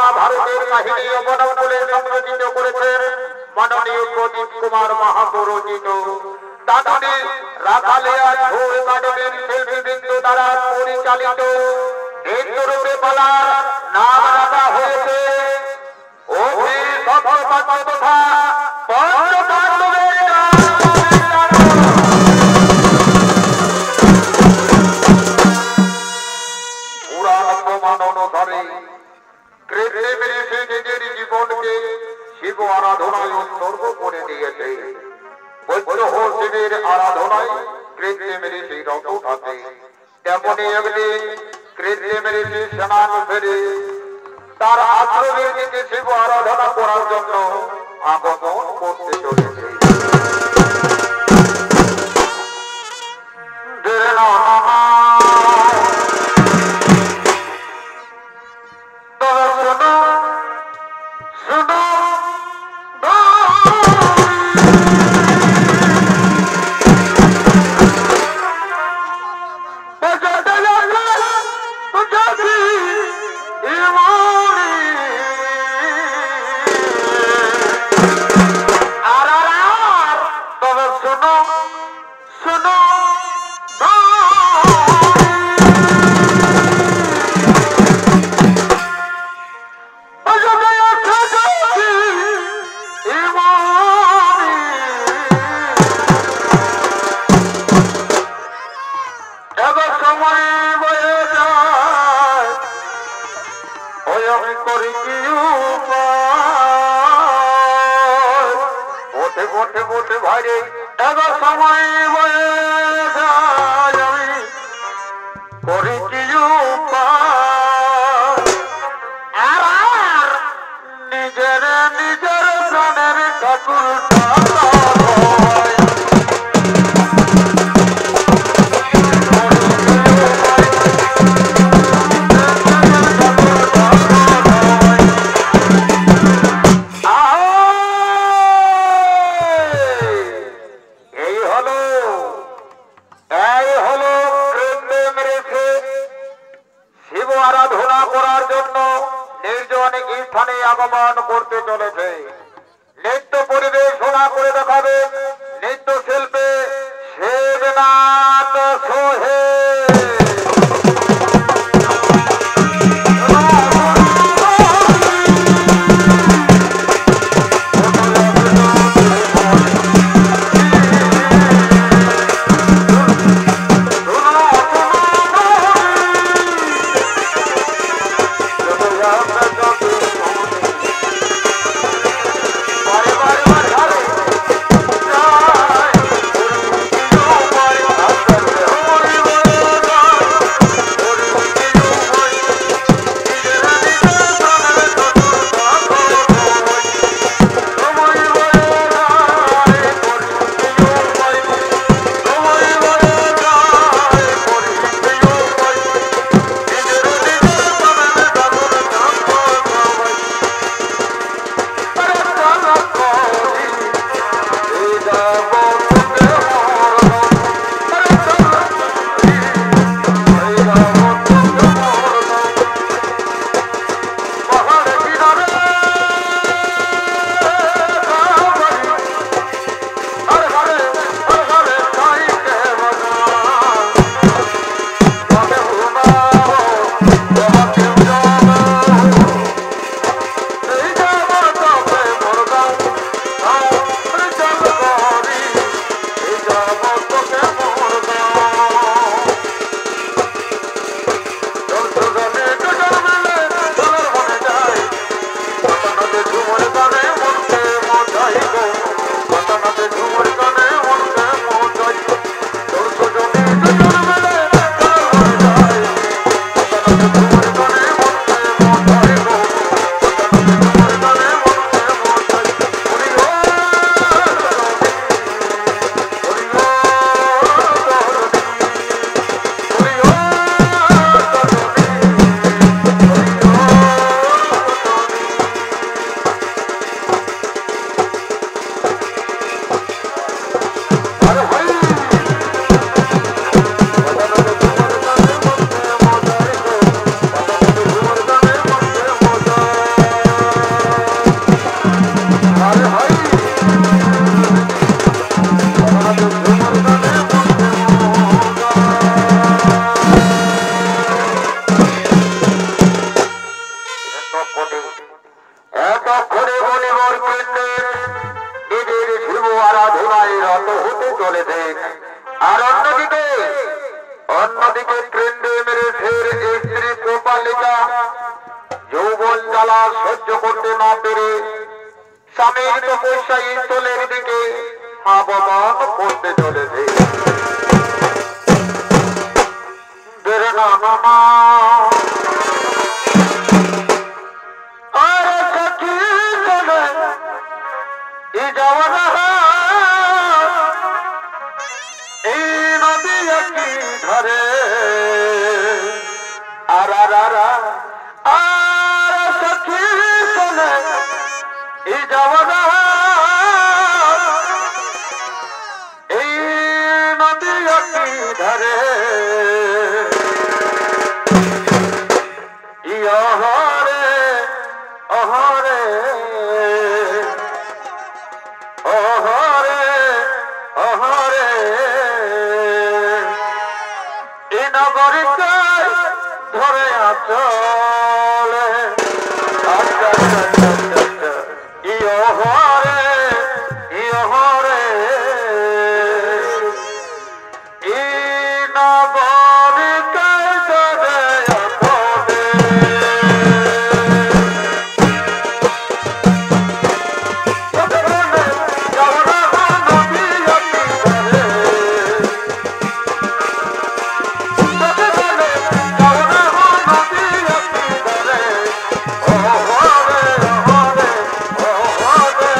মহাভারতের কাহিনী অবলম্বনে সংরচিত করেছেন মাননীয় প্রদীপ কুমার মহাপুরোহিত। দাদুনি রাখালিয়া ছৌ একাডেমির শিল্পীবৃন্দ দ্বারা পরিচালিত নৃত্যরূপে পালার নাম রাখা হয়েছে অভিষেক তথা পঞ্চপাণ্ডবের পুরাণ প্রমাণ অনুসারে কৃত্রিম ঋষি নিজের জীবনকে শিব আরাধনায় উৎসর্গ করে দিয়েছে। শিবের আরাধনায় কৃত্রিম ঋষি রত থাকে। তেমনি একদিন কৃত্রিম ঋষি স্নান ফেরে তার আশ্রমের দিকে শিব আরাধনা করার জন্য আগমন করতে চলেছে। অনেক তপস্যা ইন্তলের দিকে আবমান করতে চলেছে। না না না আর সখী চলে এই যাওয়া এই নদী একই ধারে আর সখী চলে এই যাওয়া এই নদী একই ধারে অহরে অহরে অহরে অহরে এই নগরীকে ধরে আচলে ইহরে ইহরে এই নগরীকে ধরে Oh,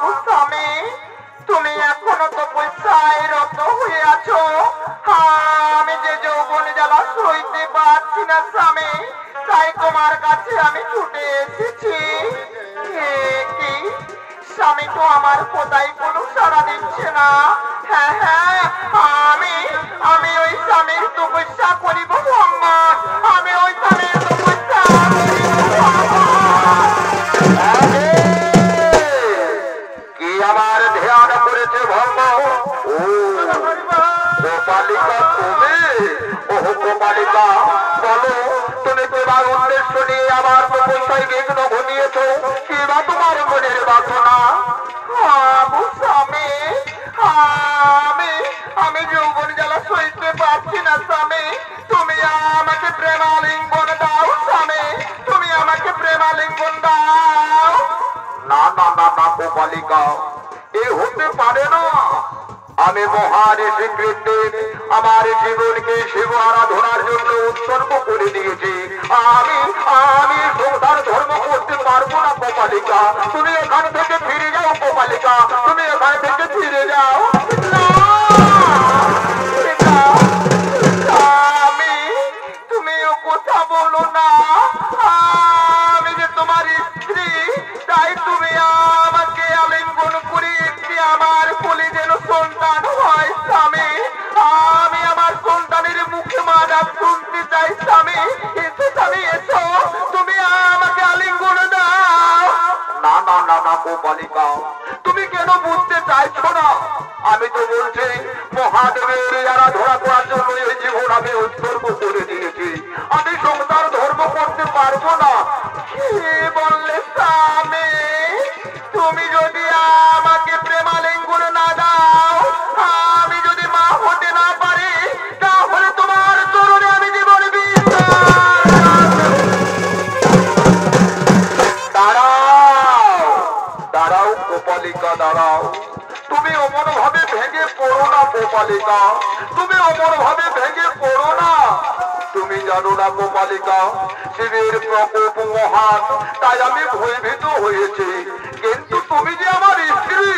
গো স্বামী, তুমি এখনো তো পয়সায় রত হয়ে আছো। আমি যে যৌবন জ্বালা সইতে পারছি না স্বামী, তাই তোমার কাছে আমি ছুটে এসেছি। কি স্বামী তো আমার কোথায় কোনো সাড়া দিচ্ছে না। হ্যাঁ হ্যাঁ, আমি আমি ওই স্বামীর তপস্যা করিব ভঙ্গন, আমি ওই স্বামীর তপস্যা কি আমার ধ্যান করেছে ভঙ্গ। ও গোপালিকা তুমি, ও গোপালিকা বলো, তুমি তোমার উদ্দেশ্য নিয়ে আমার তপস্যায় বিঘ্ন ঘটিয়েছ, কি বা তোমার মনের বাসনা? স্বামী, আমি যৌবন জ্বালা সইতে পারছি না স্বামী, তুমি আমাকে প্রেমালিঙ্গন দাও স্বামী, তুমি আমাকে প্রেমালিঙ্গন দাও। না না না না গোপালিকা, এ হতে পারে না। আমি মহারিষি কৃষ্ণের আমার জীবনকে শিব আরাধনার জন্য উৎসর্গ করে দিয়েছি। আমি আমি সংসার ধর্ম করতে পারবো না গোপালিকা, তুমি এখান থেকে ফিরে যাও গোপালিকা, তুমি এখান থেকে ফিরে যাও। আমি তুমিও কথা বলো না, আমি যে তোমার স্ত্রী, তাই তুমি আমাকে আলিঙ্গন করে একটি আমার কোলে যেন সন্তান হয় স্বামী। আমি আমার সন্তানের মুখে মানা শুনতে চাই স্বামী, এসো স্বামী এসো, তুমি আমাকে আলিঙ্গন দাও। না না না না গোপালিকা, তুমি কেন বুঝতে চাইছো না? আমি তো বলছি মহাদেবের আরাধনা করার জন্য এই জীবন আমি উৎসর্গ করে দিয়েছি, আমি সংসার ধর্ম করতে পারবো না। কি বললে স্বামী? তুমি যদি আমাকে প্রেমালিঙ্গন না দাও, আমি যদি মা হতে না পারি, তাহলে তোমার চরণে আমি জীবন দাঁড়াও দাঁড়াও গোপালিকা দাঁড়াও, তুমি অমন ভাবে ভেঙে পড়ো না গোপালিকা, তুমি অমন ভাবে ভেঙে পড়ো না। তুমি জানো না গোপালিকা, শিবের প্রকোপ মহান, তাই আমি ভয়ভীত হয়েছি। কিন্তু তুমি যে আমার স্ত্রী,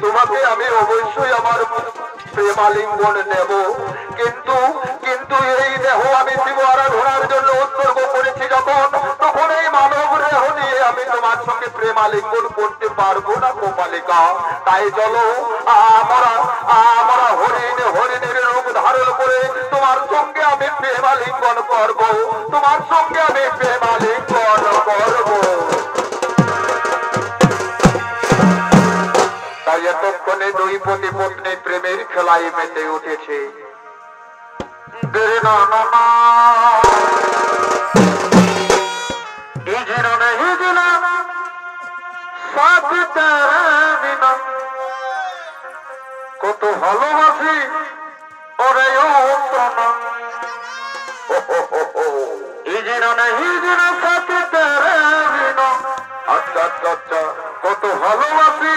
তোমাকে আমি অবশ্যই আমার প্রেমালিঙ্গন নেব। কিন্তু কিন্তু এই দেহ আমি শিব আরাধনার জন্য উৎসর্গ করেছি যখন, তখন এই মানব দেহ নিয়ে আমি তোমার সঙ্গে প্রেমালিঙ্গন করতে পারবো না গোপালিকা। তাই চলো আমরা আমরা হরিণের রূপ ধারণ করে তোমার সঙ্গে আমি প্রেমালিঙ্গন করব, তোমার সঙ্গে আমি প্রেমালিঙ্গন করব। তাই এতক্ষণে দুই পতি পত্নী প্রেমের খেলায় মেতে উঠেছে। কত ভালোবাসি ওরে ও প্রাণ, আচ্ছা আচ্ছা আচ্ছা, কত ভালোবাসি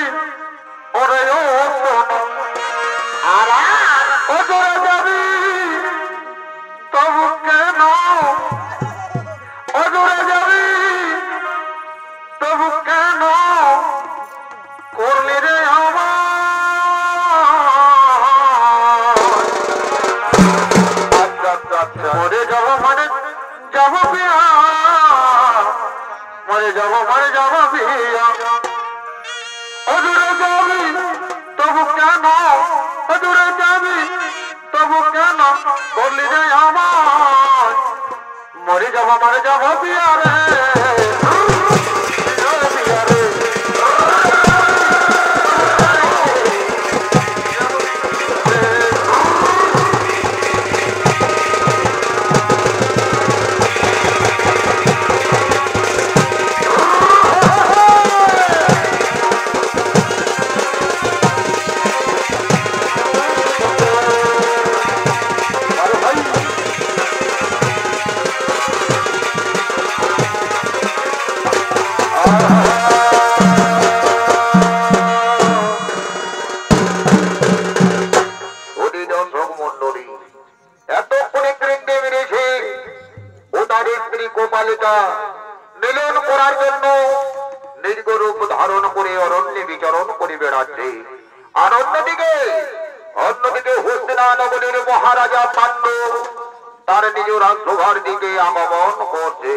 ওরে ও ওজরে যাবি তবু কেন, ওজরে যাবি তবু কেন করলি রে আমার। আচ্ছা আচ্ছা আচ্ছা, মরে যাব মানে যাব বিয়া, মরে যাব মানে যাব বিয়া। ওজরে যাবি তবু কেন, ওজরে যাবি তবু কেন করলি রে আমার। মরে যাব মানে যাব বিয়া রে, বিয়া রে। অরণ্যে বিচরণ করে বেড়াচ্ছে। আর অন্যদিকে হস্তিনা নগরীর মহারাজা পাণ্ডু তার নিজ রাজ্যঘর দিকে আগমন করছে।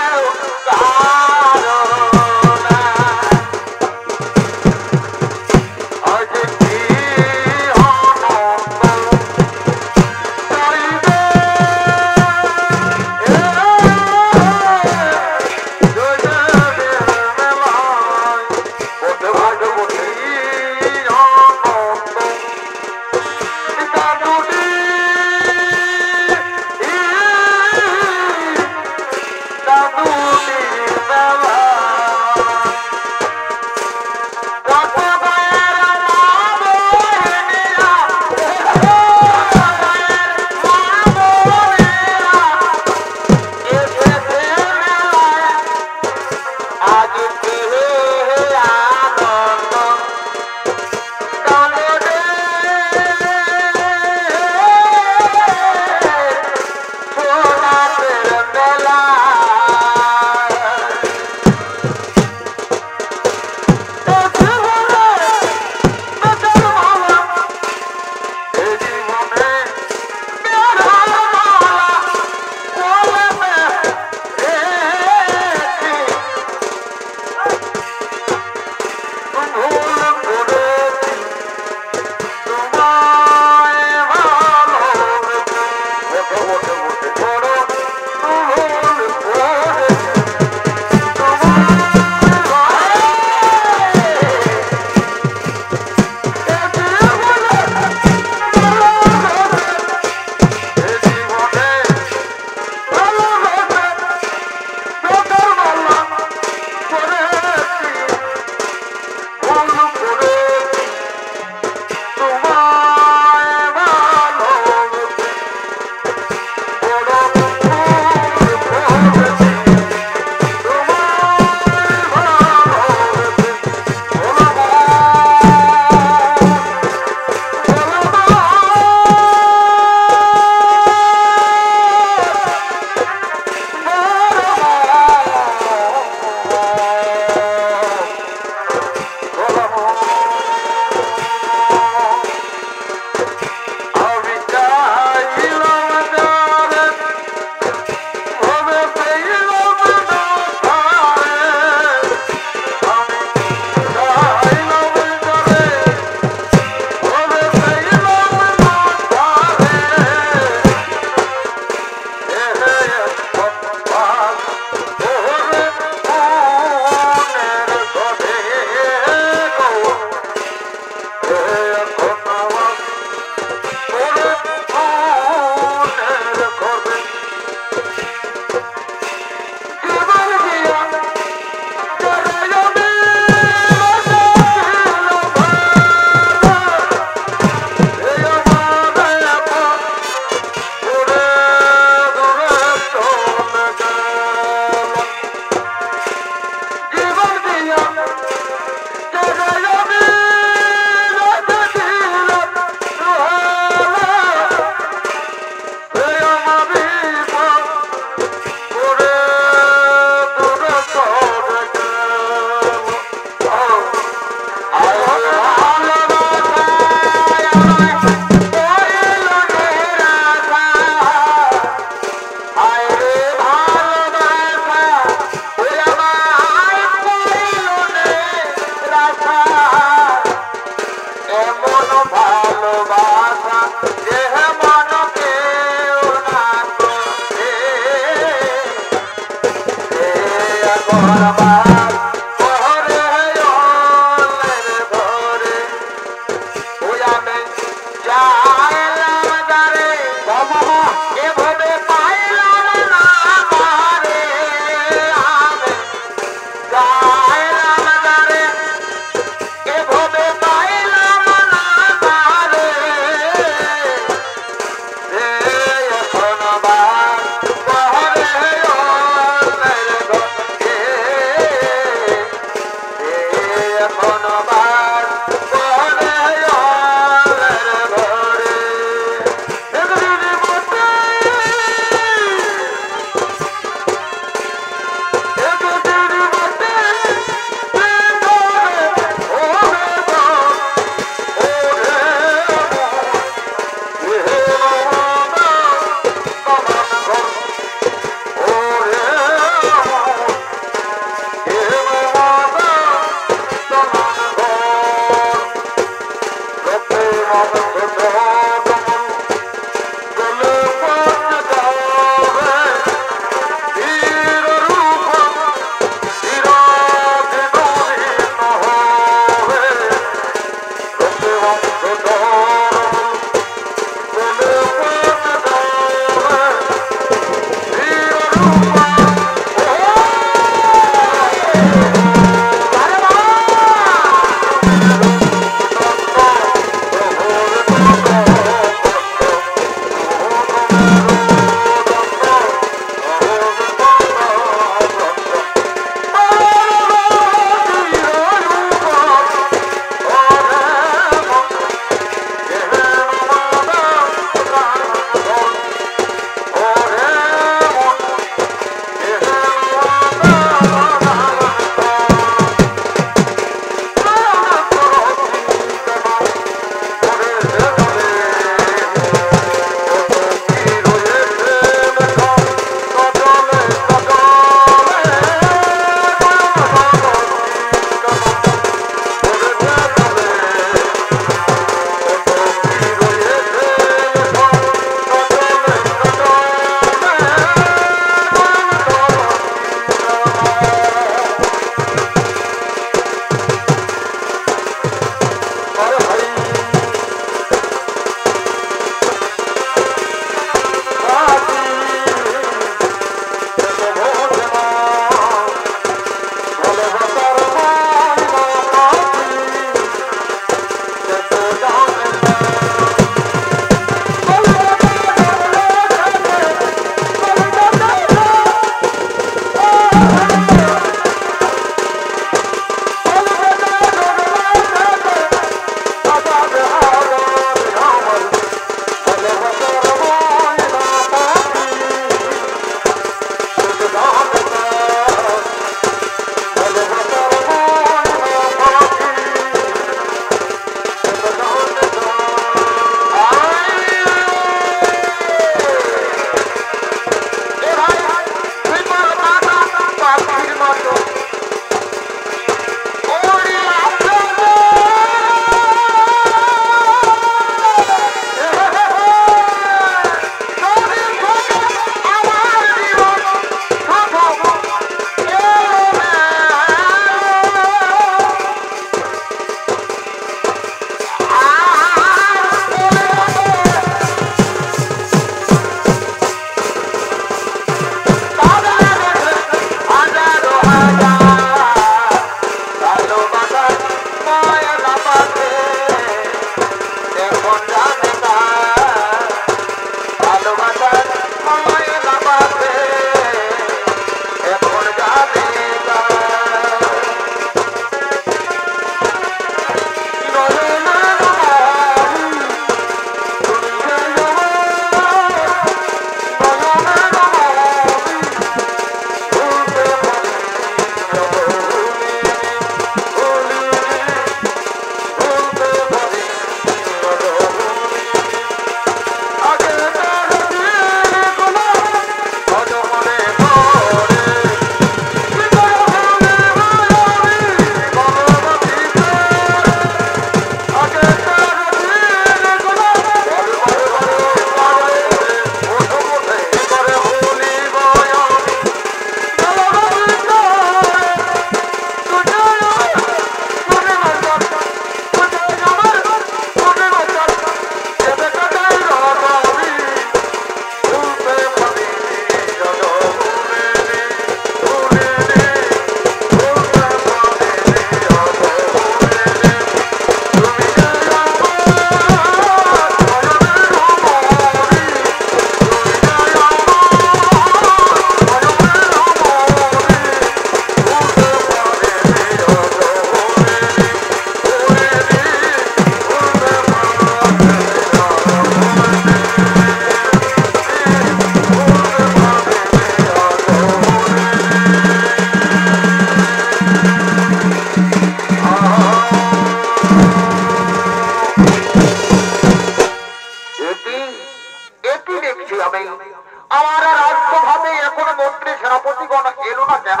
আমি আমার রাষ্ট্রভাবে এখন মন্ত্রী সেনাপতিগণ এলো না কেন?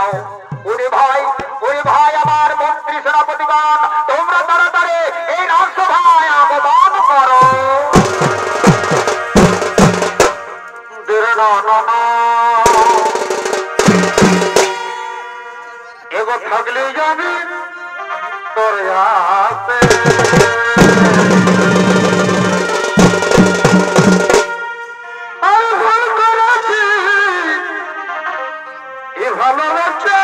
ওরে ভাই আমার মন্ত্রী সেনাপতিগণ, তোমরা তাড়াতাড়ি এই রাষ্ট্রভায় আগমন করো। এগো থাকলে যাবি তোর হাতে ভালোবাসা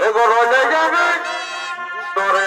এগো রোজে যাবে তোরে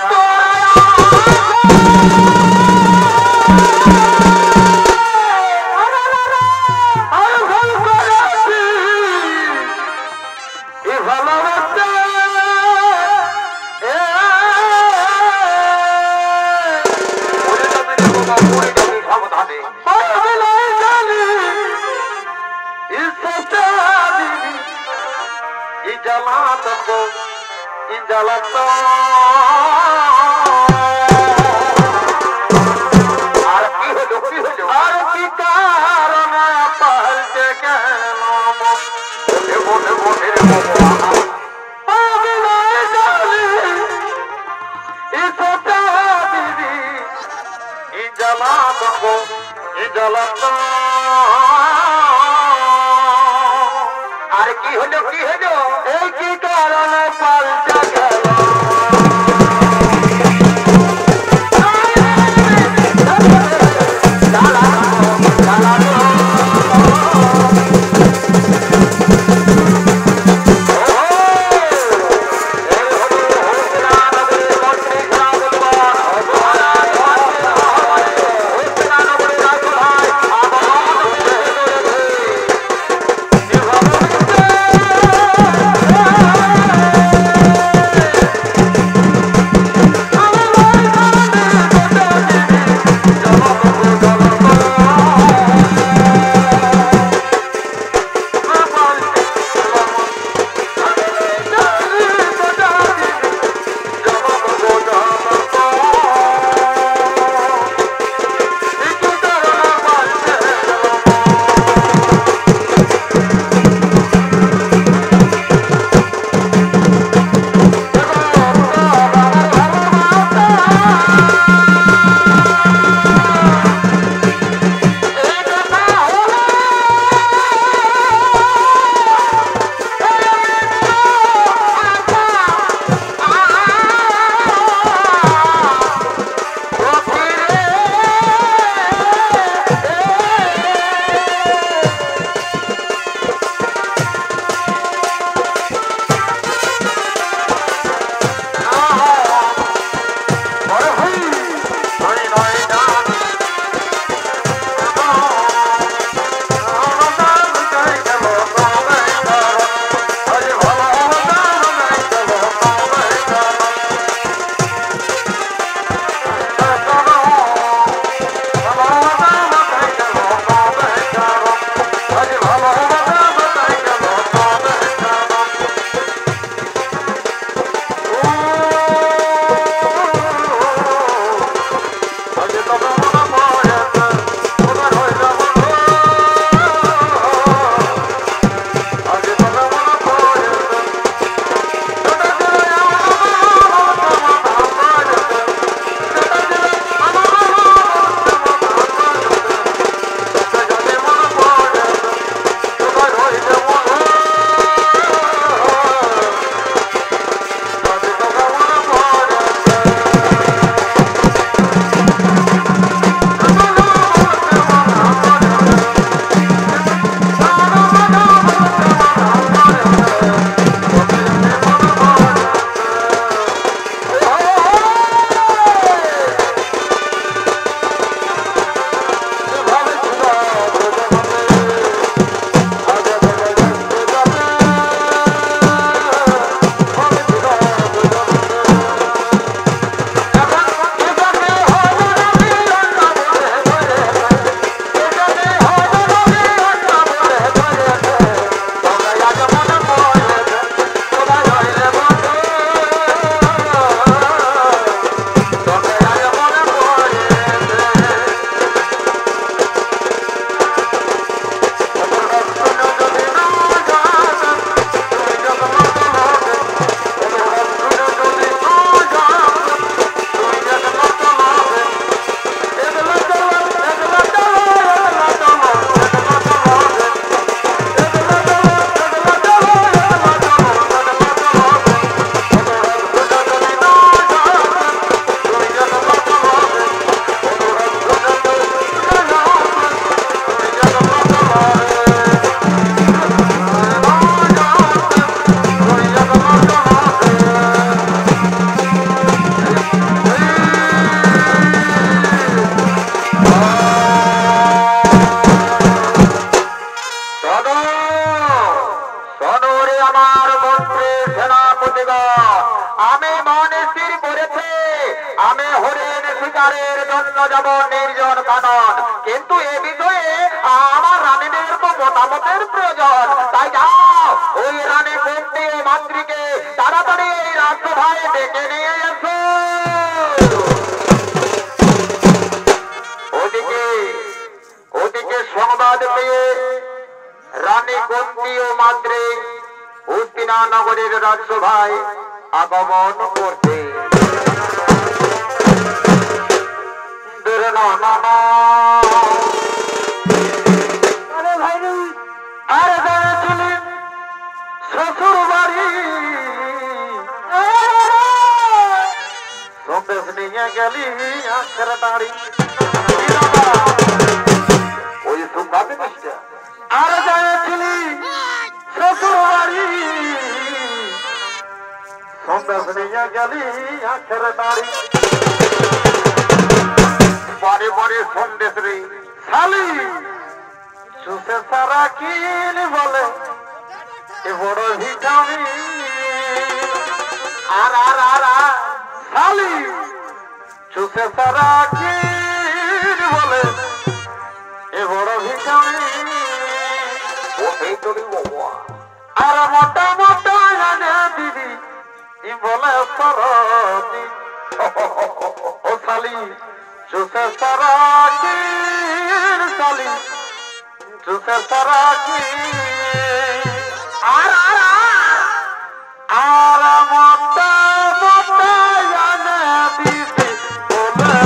আর কি হলো এই কি কারণে পাল্টা গেল যাব নির্জন কানন, কিন্তু এ বিষয়ে আমার রানীদের তো মতামতের প্রয়োজন। তাই যাও ওই রানী কুন্তি ও মাতৃকে তাড়াতাড়ি এই রাজসভায় ডেকে নিয়ে এসো। ওদিকে সংবাদ পেয়ে রানী কুন্তি ও মাদ্রি হস্তিনা নগরের রাজসভায় আগমন করতে শ্বশুর বাড়ি সন্দেশ নিয়ে গেলি আখের দাঁড়ি ওই সুন্দর জিনিসটা আর যাচ্ছিলি শ্বশুর বাড়ি সন্দেশ নিয়ে গেলি আখের দাঁড়ি পরে পরে সন্দেশ রে শালি চুষে সারা কিন বলে এ বড় ভিটামিন আর আর আর শালি চুষে সারা কিন বলে এ বড় ভিটামিন ও এই তোরি বাবা আর মোটা মোটা জানে দিদি ই বলে সরদি ও শালি চুষে সারা কিন শালি চুষে সারা কিন আর আর আর মোটা মোটা জানে দিদি বলে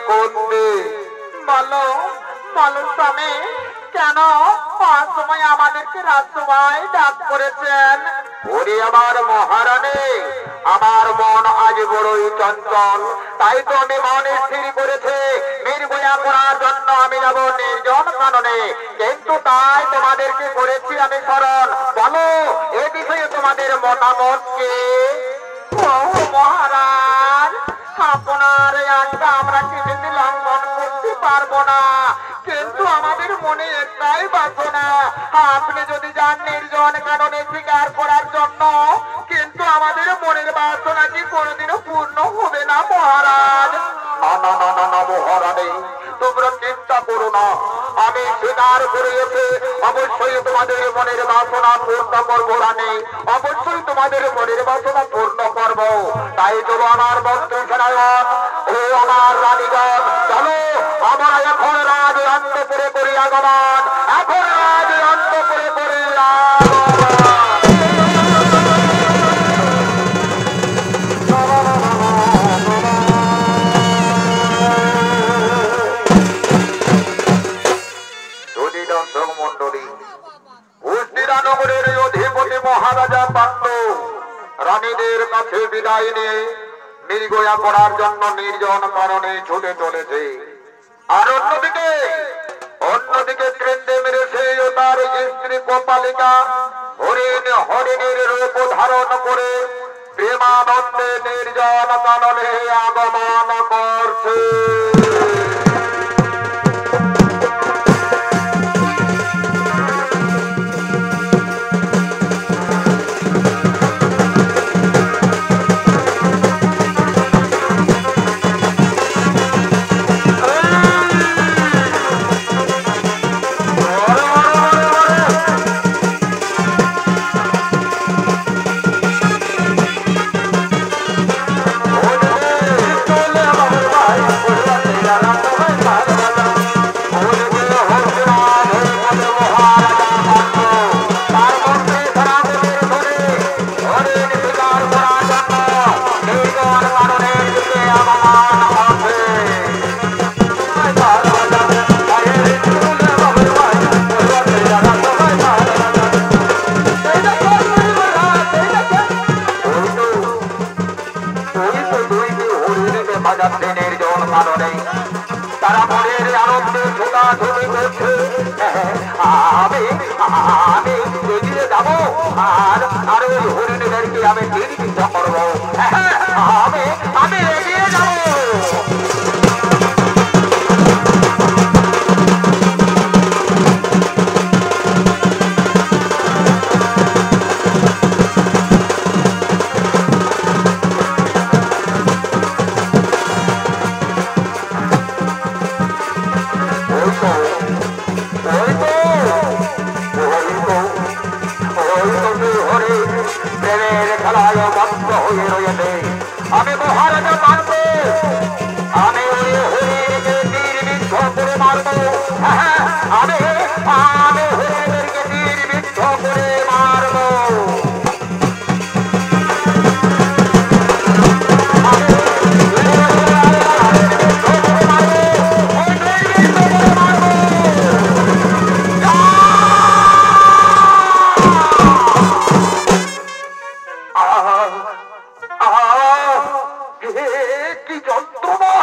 করতে। বলো বলো স্বামী, কেন সময় আমাদেরকে রাজসভায় ডাক করেছেন? ওরে আমার মহারানী, আমার মন আজ বড়ই চঞ্চল, তাই তো আমি মন স্থির করেছে নির্ভয়া করার জন্য আমি যাব নির্জন কাননে। কিন্তু তাই তোমাদেরকে করেছি আমি স্মরণ। বলো এ বিষয়ে তোমাদের মতামত কি? ও মহারাজ, আপনার আজ্ঞা আমরা কিছুতে লঙ্ঘন করতে পারবো না, কিন্তু আমাদের মনে একটাই বাসনা, আপনি যদি যান নির্জন কাননে স্বীকার করার জন্য, কিন্তু আমাদের মনের বাসনা কি কোনোদিনও পূর্ণ হবে না মহারাজ। না না না না না মহারানী, তোমরা চিন্তা করো না, আমি স্বীকার করিয়েছি অবশ্যই তোমাদের মনের বাসনা পূর্ণ করবো রানী, অবশ্যই তোমাদের মনের বাসনা পূর্ণ করব। তাই তো আমার মন্ত্রী সেনায়ন ও আমার রানীগণ, চলো আমরা এখন রাজ অন্তপুরে করি আগমন, এখন রাজ অন্তপুরে করি নগরের অধিপতি মহারাজা পান্ডু রানীদের কাছে বিদায় নিয়ে নির্গয়া করার জন্য নির্জন কারণে ছুটে চলেছে। আর অন্যদিকে কেন্দ্রে মেরেছে ও তার স্ত্রী কোপালিকা হরিণের রূপ ধারণ করে প্রেমানন্দে নির্জন কাননে আগমন করছে। তারা মনের আনন্দে ছোটাছুটি করছে। আমি এগিয়ে যাবো আর ওই হরিণদেরকে আমি নির্বিদ্ধ করবো। আমি এগিয়ে যাবো। আমি মহারাজা পান্ডু, আমি ওই হরিণকে তীরবিদ্ধ করে মারবো। আমি হরিণকে তীরবিদ্ধ করে মারবো। কি যন্ত্রণা!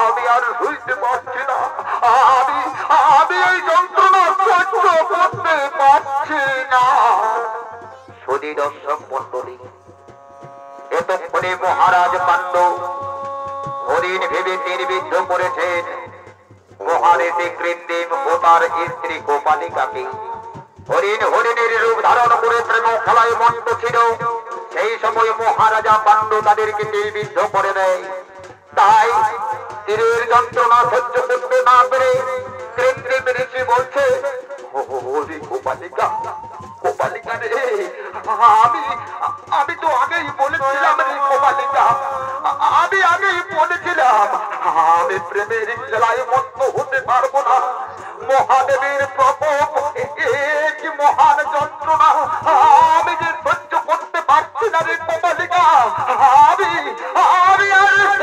আমি আর বুঝতে পারছি না, আমি এই যন্ত্রণা সহ্য করতে পারছি না। সুধী দর্শক মন্ডলী, এতক্ষণে মহারাজ পান্ডু হরিণ ভেবে নির্বিদ্ধ করেছেন মহারেশি কৃত্রিম ও তার স্ত্রী গোপালিকাকে। হরিণের রূপ ধারণ করে প্রেম খেলায় মন্ত ছিল। সেই সময় মহারাজা পান্ডু তাদেরকে নির্বিদ্ধ করে দেয়। তাই তীরের যন্ত্রণা সহ্য করতে না পেরে কৃত্রিম ঋষি বলছে, গোপালিকা গোপালিকা রে, আমি তো আগেই বলেছিলাম রে গোপালিকা, আমি আগেই বলেছিলাম আমি প্রেমের খেলায় মত্ত হতে পারবো না। মহাদেবের প্রকোপ এক মহান যন্ত্রণা, আমি যে সহ্য করতে পারছি না রে গোপালিকা। আমি আর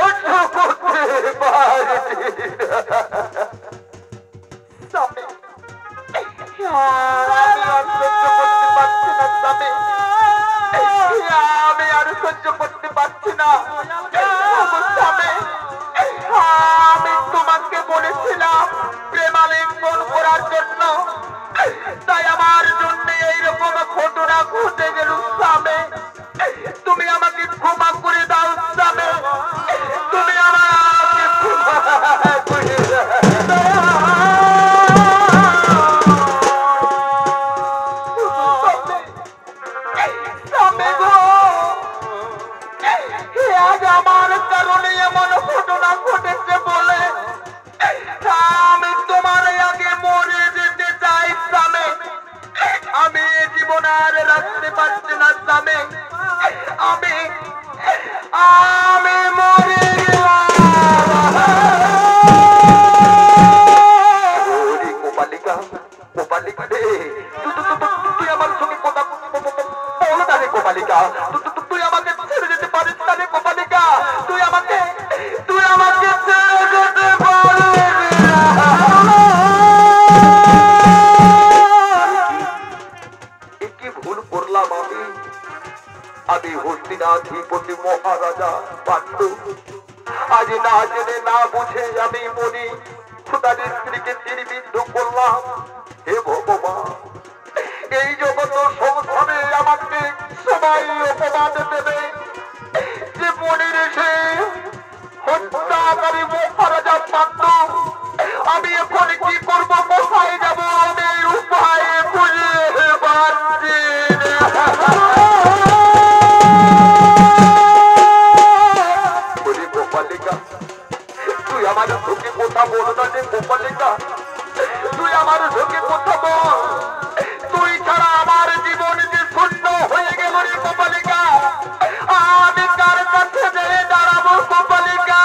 আমি না জেনে না বুঝে আমি মনি খুদার স্ত্রীকে তীরবিদ্ধ করলাম। হে ভগবান, এই জগৎ সংসারে আমাকে সবাই অপবাদ দেবে যে মনির সে হত্যাকারী মহারাজা পান্ডু। আমি এখন কি করব, কোথায় যাব, আমি উপায় খুঁজে পাচ্ছি গোপালিকা। তুই আমার চোখে কথা বল না রে গোপালিকা, তুই আমার চোখে কথা বল। তুই ছাড়া আমার জীবন যে শূন্য হয়ে গেল রে গোপালিকা। আমি কার কাছে যেয়ে দাঁড়াবো গোপালিকা?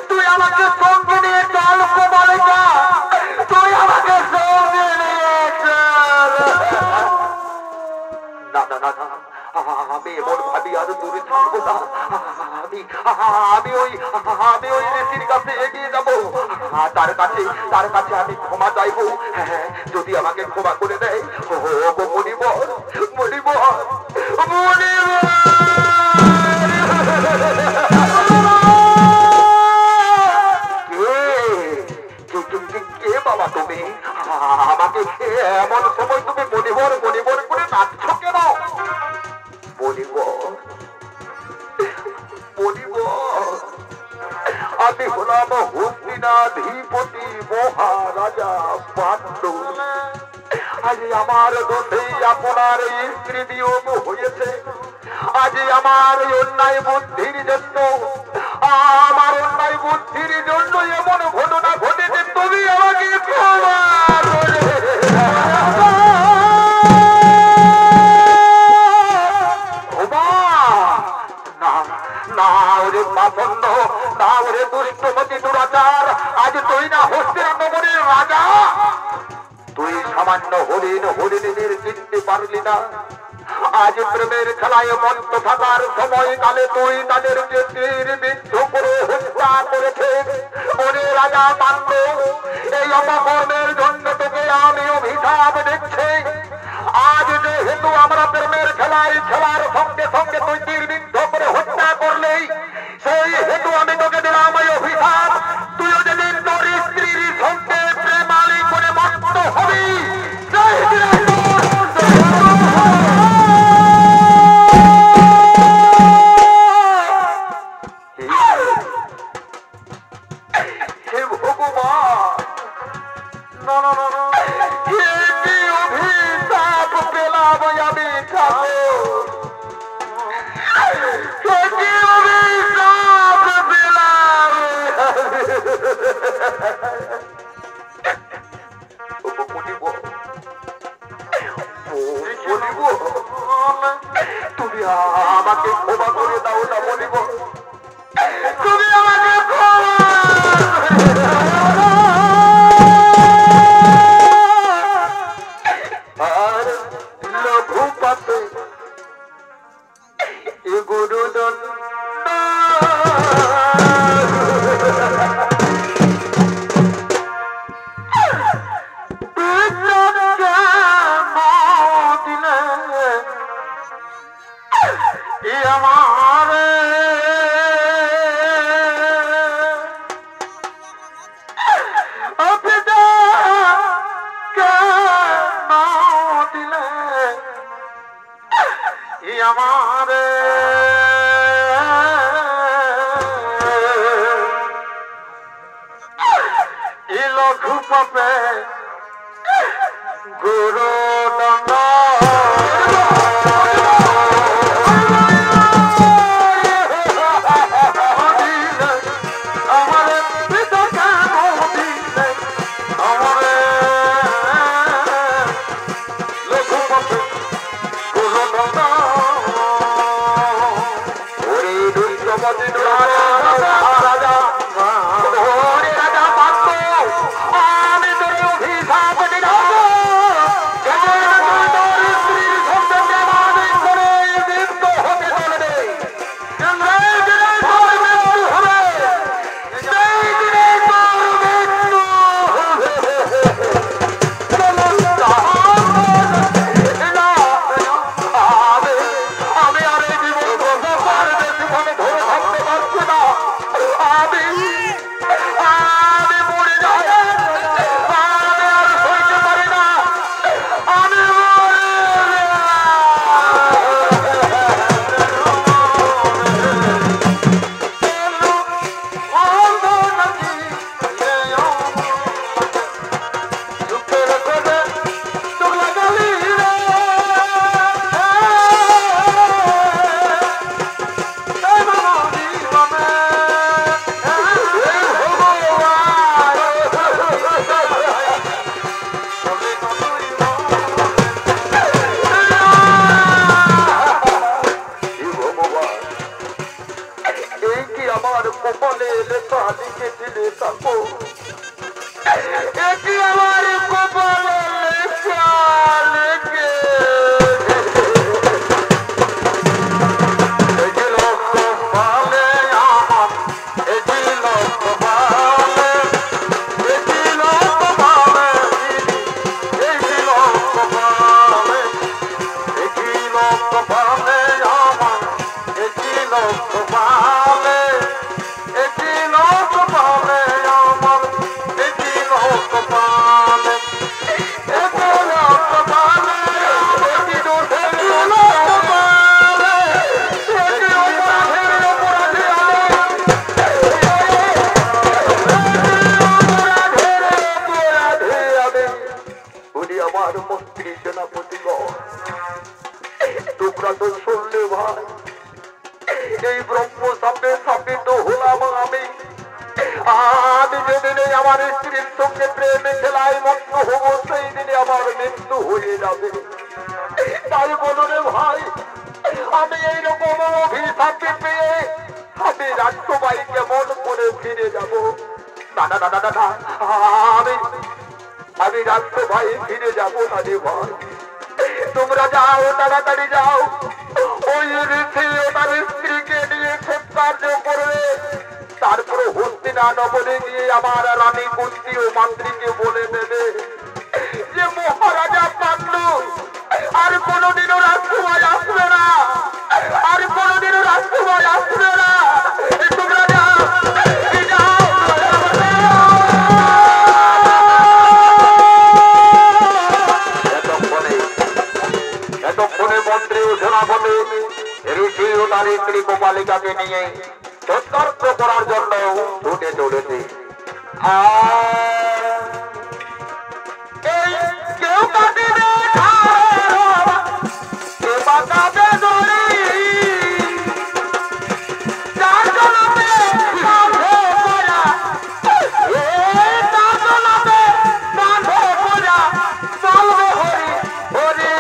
তুই আমাকে সঙ্গে নিয়ে চল গোপালিকা, তুই আমাকে সঙ্গে নিয়ে চল। না না না না, আমি এমন ভাবি আর দূরে থাকবো না। আমি ওই ঋষির কাছে এগিয়ে যাবো, তার কাছে আমি ক্ষমা চাইবো। যদি আমাকে ক্ষমা করে দেয়, মনিব মনিব মনিব। কে বাবা তুমি? আমাকে এমন সময় তুমি মনিবর মনিবর করে ডাকছো কেন? আমি হলাম হস্তিনাধিপতি মহারাজা পান্ডু। আজ আমার দোষেই আপনার স্ত্রী বিয়োগ হয়েছে। আজ আমার অন্যায় বুদ্ধির জন্য, আমার অন্যায় বুদ্ধির জন্য এমন ঘটনা ঘটেছে। তুমি আমাকে ক্ষমা করে না ওরে পাপন্ড, না ওরে দুষ্টমতি দুরাচার। আজ তুই না হস্তিনাপুরের রাজা, তুই সামান্য হরিণীদের চিনতে পারলি না। আজ প্রেমের খেলায় মত্ত থাকার সময় কালে তুই তাদেরকে তীরবিদ্ধ করে হত্যা করেছে। ওরে রাজা পান্ডু, এই অপকর্মের জন্য তোকে আমি অভিশাপ দিচ্ছি। আজ যেহেতু আমরা প্রেমের খেলায় খেলার সঙ্গে সঙ্গে তুই তীরবিদ্ধ করে হত্যা করলেই, সেই হেতু আমি তোকে দিলাম এই অভিশাপ। তুইও যেদিন তোর স্ত্রীর সঙ্গে প্রেমালি করে মত্ত হবি, হে ভগবান, না না না, অভিশাপ পেলাম আমি ঠাকুর, অভিশাপ পেলাম। তুমি আমাকে ক্ষমা করে দাও না বলিব, তুমি আমাকে আর লঘু পাতে এ গুরুদণ্ড আমার আমার লঘু পাপে গুরু দণ্ড আমি তোর অভিশাপ দিলাম। আমি মরে যাই, আমি আর সইতে পারি না, আমি মরে আমার কপালে লেখা লিখেছিলে তাকো, এটি আমার কপালে লেখা লিখে এই ব্রহ্ম সামনে সাবিত হলাম আমি। আমি যেদিনে আমার স্ত্রীর সঙ্গে প্রেমে খেলায় মগ্ন হব সেই দিনে আমার মৃত্যু হয়ে যাবে। তাই বলো রে ভাই, আমি এইরকম অভিশাপে পেয়ে আমি রাজসভায় কেমন করে ফিরে যাব? দাদা দাদা দাদা আমি রাজসভায় ফিরে যাবো না রে ভাই। তোমরা যাও, তাড়াতাড়ি যাও, ওই ঋষি ও তার স্ত্রীকে নিয়ে সৎকার্য করবে। তারপরে হস্তিনানগরে গিয়ে আমার রানী কুন্তি ও মাতৃকে বলে দেবে যে মহারাজা পান্ডু আর কোনোদিনও রাজসভায় আসবে না, আর কোনোদিনও রাজসভায় আসবে না। তোমরা যাও, যাও। এতক্ষণে মন্ত্রী ও সেনাপতি ঋষি ও তার স্ত্রী গোপালিকাকে নিয়ে সৎকার্য করার জন্য ছুটে চলেছে। কেউ কাটিবে কেউ বাঁকাবে দড়ি, যার জন্যে কাঁধে পড়া, তার জন্যে কাঁধে পড়া বলবে হরি হরি।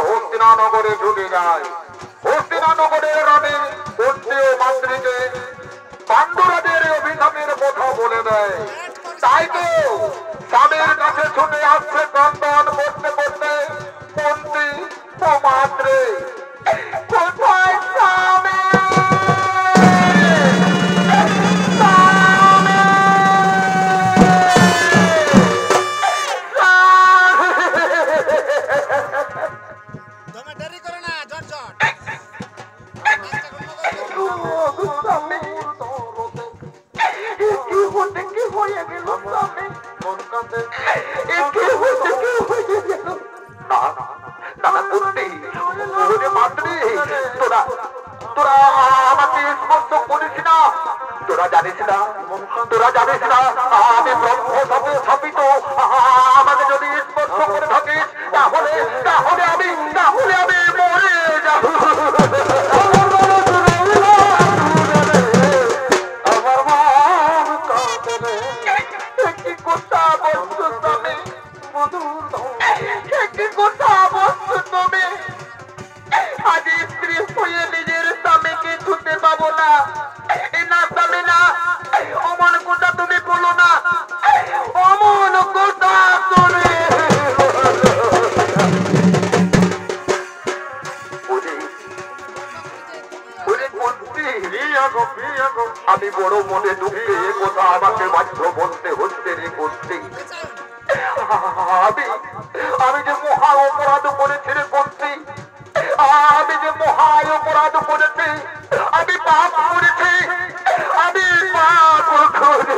হস্তিনানগরে ঢুকে যায়। হস্তিনানগরের রানী কুন্তি ও মাতৃকে পাণ্ডুরাজের অভিশাপের কথা বলে দেয়। তাই তো স্বামীর কাছে ছুটে আসছে ক্রন্দন করতে করতে কুন্তি ও মাতৃ। কোথায় স্বামী? তোরা আমাকে স্পর্শ করিস না, তোরা জানিস না আমি ব্রহ্ম স্থাপিত। আমাকে যদি স্পর্শ করে থাকিস তাহলে আমি মরে যাব। আমার মন কাঁদে আমাকে বাধ্য বলতে হচ্ছে রে করতে। আমি যে মহা অপরাধ করেছি রে করতে, আমি যে মহা অপরাধ করেছি, আমি পাপ করেছি, আমি পাপ করে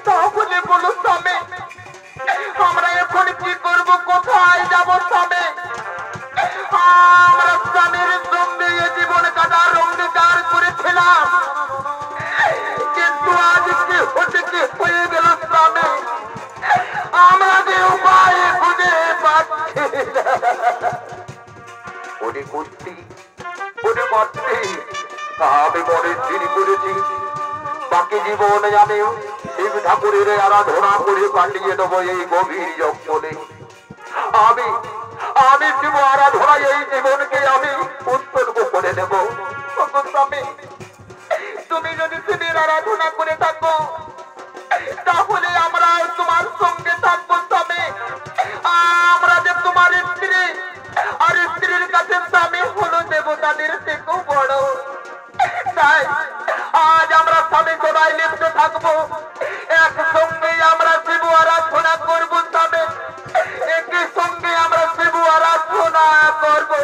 তাহলে বলো স্বামী, আমরা এখন কি করব, কোথায় যাব স্বামী? আমরা স্বামীর সঙ্গে এ জীবন কাটার অঙ্গীকার করেছিলাম, কিন্তু আজ কি হতে কি হয়ে গেল স্বামী, আমরা যে উপায় খুঁজে পাচ্ছি না। ওরে কুস্তি, ওরে মাতৃ, আমি মনে স্থির করেছি বাকি জীবনে আমি শিব ঠাকুরের আরাধনা করে কাটিয়ে দেবো এই গভীর জঙ্গলে। আমি আমি শিব আরাধনা এই জীবনকে আমি উৎসর্গ করে দেব। স্বামী, তুমি যদি শিবের আরাধনা করে থাকো তাহলে আমরা তোমার সঙ্গে থাকবো স্বামী। আমরা যে তোমার স্ত্রী, আর স্ত্রীর কাছে স্বামী হলো দেবতাদের থেকেও বড়। তাই আজ আমরা স্বামী সবাই লিপ্ত থাকবো, একসঙ্গে আমরা শিব আরাধনা করবো স্বামী, একই সঙ্গে আমরা শিব আরাধনা করবো।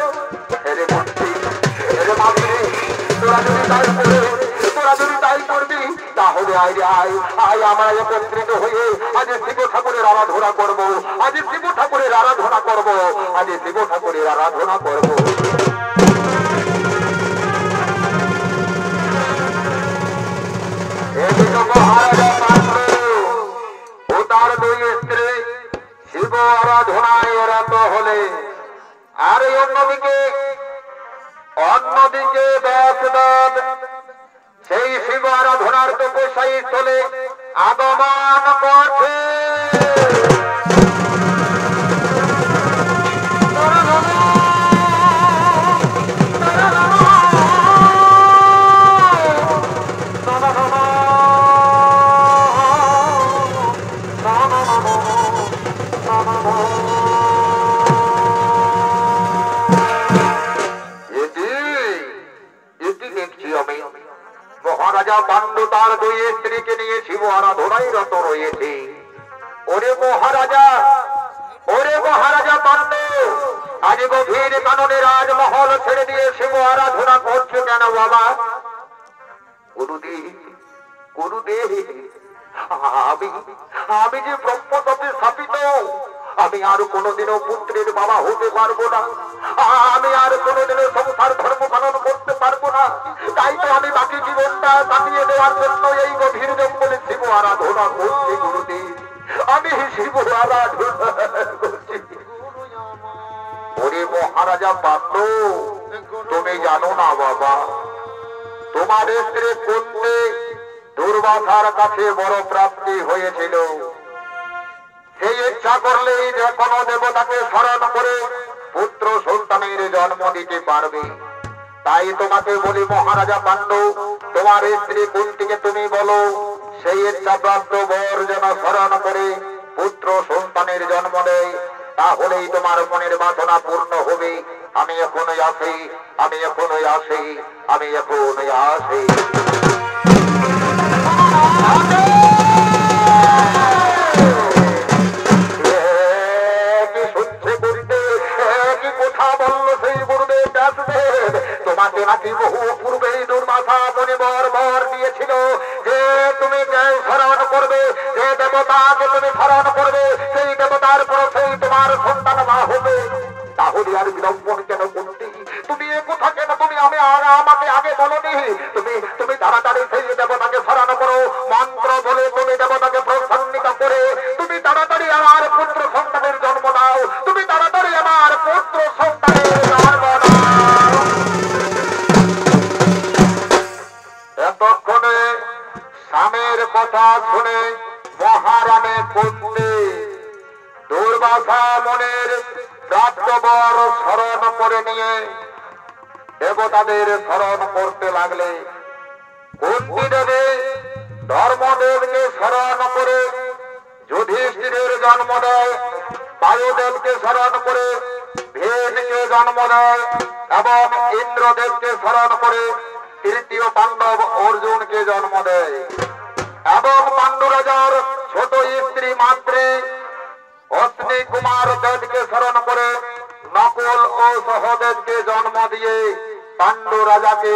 তোরা যদি তাই করবি তাহলে আয় আমরা একত্রিত হয়ে আজ শিব ঠাকুরের আরাধনা করবো, আজ শিব ঠাকুরের আরাধনা করবো, আজ শিব ঠাকুরের আরাধনা করবো। ও তার দুই স্ত্রী শিব আরাধনায় রত হলে, আর অন্যদিকে ব্যাসদেব সেই শিব আরাধনার তপস্যায় স্থলে আগমন করছে। মহারাজা পাণ্ডু তার দুই স্ত্রীকে নিয়ে শিব আরাধনায় রত রয়েছে। ওরে মহারাজা পাণ্ডু, আজ গভীর কাননে রাজমহল ছেড়ে দিয়ে শিব আরাধনা করছে কেন বাবা? গুরুদেব, আমি যে ব্রহ্মতত্ত্বে স্থাপিত, আমি আর কোনোদিনও পুত্রের বাবা হতে পারবো না, আমি আর কোনোদিনও সংসার ধর্ম পালন করতে পারবো না। তাই তো আমি বাকি জীবনটা কাটিয়ে দেওয়ার জন্য এই গভীর জঙ্গলে শিব আরাধনা করছি গুরুদেব, আমি শিব আরাধনা করছি। ওরে মহারাজা পাণ্ডু, তুমি জানো না বাবা, তোমার স্ত্রী করতে দুর্বাসার কাছে বড় প্রাপ্তি হয়েছিল। সেই ইচ্ছা করলেই যে কোনো দেবতাকে স্মরণ করে পুত্র সন্তানের জন্ম দিতে পারবে। তাই তোমাকে বলি মহারাজা পাণ্ডু, তোমার স্ত্রী কুন্তিকে তুমি বলো সেই ইচ্ছা প্রাপ্ত বর যেন স্মরণ করে পুত্র সন্তানের জন্ম দেয়, তাহলেই তোমার মনের বাসনা পূর্ণ হবে। আমি এখনই আসি, আমি এখনই আসি, আমি এখনই আসি। তোমাকে নাকি বহু পূর্বেই দুর্বাসা বর দিয়েছিল যে তুমি স্মরণ করবে, যে দেবতাকে তুমি স্মরণ করবে সেই দেবতার পর সেই তোমার সন্তান মা হবে। তাহলে আর বিলম্বন কেন করতে? তুমি এ কথা কেন তুমি আমাকে আগে বলনি? তুমি তাড়াতাড়ি সেই দেবতাকে স্মরণ করো, মন্ত্র বলে তুমি দেবতাকে প্রসন্নিত করে তুমি তাড়াতাড়ি আমার পুত্র সন্তানের জন্ম দাও, তুমি তাড়াতাড়ি আমার পুত্র সন্তানের জন্ম দাও। এতক্ষণে স্বামীর কথা শুনে মহারানী কুন্তি দুর্বাসা মনের প্রাপ্ত বর স্মরণ করে নিয়ে দেবতাদের স্মরণ করতে লাগলে। কুন্তি দেবী ধর্মদেবকে স্মরণ করে যুধিষ্ঠিরের জন্ম দেয়, বায়ুদেবকে স্মরণ করে ভীমকে জন্ম দেয় এবং ইন্দ্রদেবকে স্মরণ করে তৃতীয় পাণ্ডব অর্জুনকে জন্ম দেয় এবং পাণ্ডু রাজার ছোট স্ত্রী মাতৃ অশ্বিনী কুমার দেবকে স্মরণ করে নকুল ও সহদেবকে জন্ম দিয়ে পাণ্ডু রাজাকে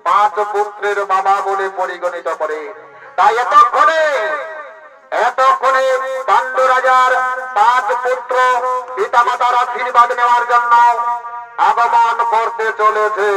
5 পুত্রের বাবা বলে পরিগণিত করে। তাই এতক্ষণে পাণ্ডু রাজার 5 পুত্র পিতামাতার আশীর্বাদ নেওয়ার জন্য আগমন করতে চলেছে।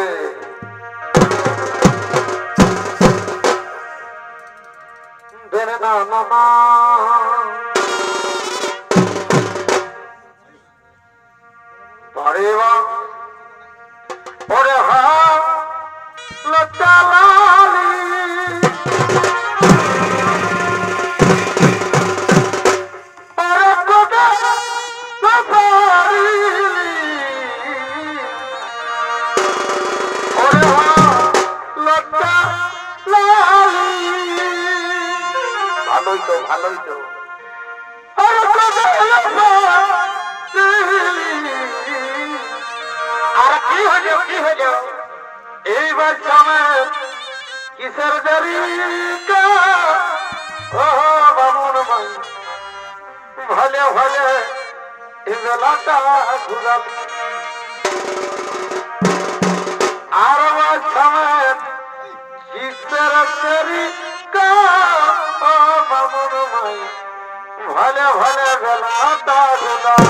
ভালোই তো আর কি হইল এইবার সময় কিসের দেরি বামন ভালে ভালে এবেলাটা ঘুরাল আর সময় কিসের দেরি বামন ভালে ভালে বেলাটা ঘুরাল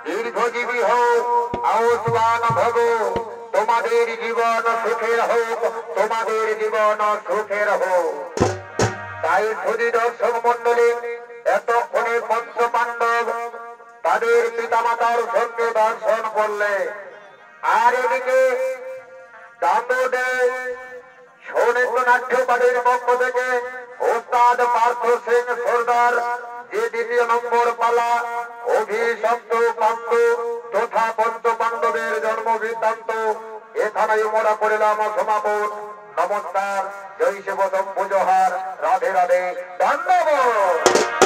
দীর্ঘজীবী হোক, আয়ুষ্মান ভব, তোমাদের জীবন সুখের হোক, তোমাদের জীবন সুখের হোক। তাই সুধী দর্শক মন্ডলী, এতক্ষণে পঞ্চ পাণ্ডব তাদের পিতামাতার সঙ্গে দর্শন করলে, আর এদিকে দামোদে সৌনেত্র নাট্যপাদের পক্ষ থেকে ওস্তাদ পার্থ সিং সর্দার যে দ্বিতীয় নম্বর পালা অভিশপ্ত পাণ্ডু তথা পঞ্চ পাণ্ডবের জন্ম বৃত্তান্ত এখানেই মোরা করিলাম সমাপন। নমস্কার, জয় শিব শম্ভু, জোহার, রাধে রাধে, ধন্যবাদ।